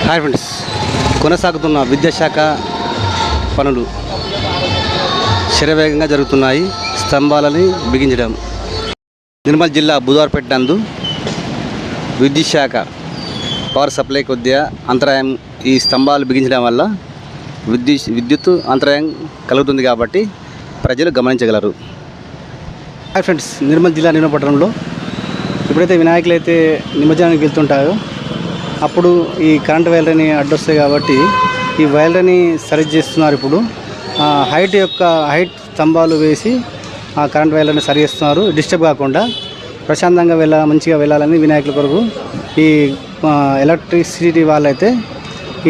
Hi friends, కొనసాగుతున్న విద్యాశాఖ పనులు శరవేగంగా జరుగుతున్నాయి. స్తంభాలని బిగించడం. నిర్మల్ జిల్లా బుధవారపేట నందు విద్యుత్ శాఖ పవర్ సప్లై కొద్దిగా అంతరాయం, ఈ స్తంభాలు బిగించడం వల్ల విద్యుత్ అంతరాయం కలుగుతుంది కాబట్టి ప్రజలు గమనించగలరు. హాయ్ ఫ్రెండ్స్, నిర్మల్ జిల్లా నిమ్మపట్టణంలో ఎప్పుడైతే వినాయకులు అయితే నిమజ్జనానికి వెళ్తుంటాయో అప్పుడు ఈ కరెంట్ వైర్లని అడ్డొస్తాయి కాబట్టి ఈ వైర్లని సరి చేస్తున్నారు. ఇప్పుడు హైట్ స్తంభాలు వేసి ఆ కరెంట్ వైర్లని సరి చేస్తున్నారు. డిస్టర్బ్ కాకుండా ప్రశాంతంగా మంచిగా వెళ్ళాలని వినాయకుల కొరకు ఈ ఎలక్ట్రిసిటీ వాళ్ళైతే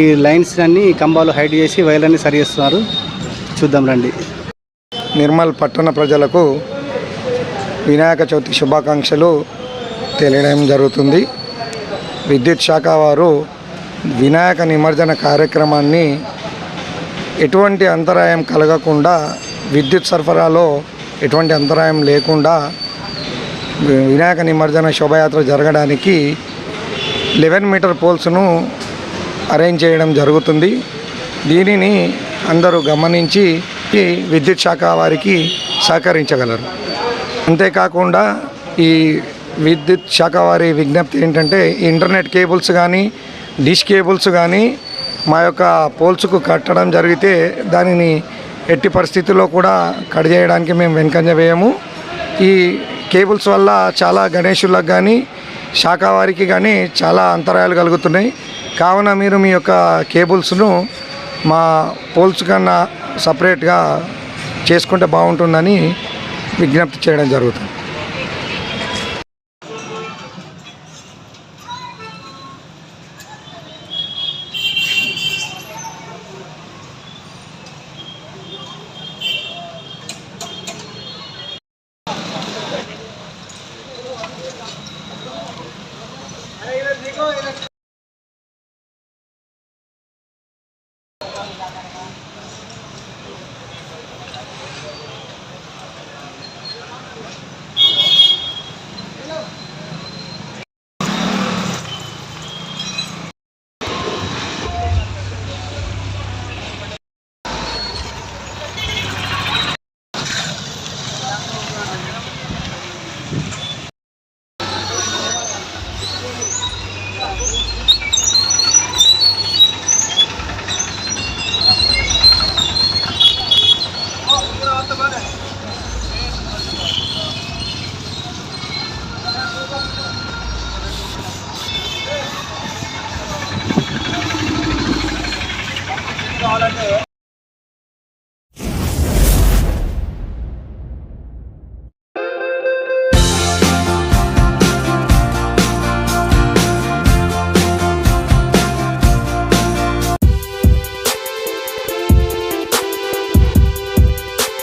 ఈ లైన్స్ అన్ని కంబాలు హైట్ చేసి వైర్లని సరి చేస్తున్నారు. చూద్దాం రండి. నిర్మల్ పట్టణ ప్రజలకు వినాయక చవితి శుభాకాంక్షలు తెలియడం జరుగుతుంది. విద్యుత్ శాఖ వారు వినాయక నిమజ్జన కార్యక్రమాన్ని ఎటువంటి అంతరాయం కలగకుండా, విద్యుత్ సరఫరాలో ఎటువంటి అంతరాయం లేకుండా వినాయక నిమజ్జన శోభయాత్ర జరగడానికి 11 మీటర్ పోల్స్ను అరేంజ్ చేయడం జరుగుతుంది. దీనిని అందరూ గమనించి విద్యుత్ శాఖ వారికి సహకరించగలరు. అంతేకాకుండా ఈ విద్యుత్ శాఖ వారి విజ్ఞప్తి ఏంటంటే, ఇంటర్నెట్ కేబుల్స్ కానీ డిష్ కేబుల్స్ కానీ మా యొక్క పోల్స్కు కట్టడం జరిగితే దానిని ఎట్టి పరిస్థితుల్లో కూడా కట్ చేయడానికి మేము వెనుకంజ వేయము. ఈ కేబుల్స్ వల్ల చాలా గణేశులకు కానీ శాఖ వారికి కానీ చాలా అంతరాయాలు కలుగుతున్నాయి. కావున మీరు మీ యొక్క కేబుల్స్ను మా పోల్స్ కన్నా సపరేట్గా చేసుకుంటే బాగుంటుందని విజ్ఞప్తి చేయడం జరుగుతుంది.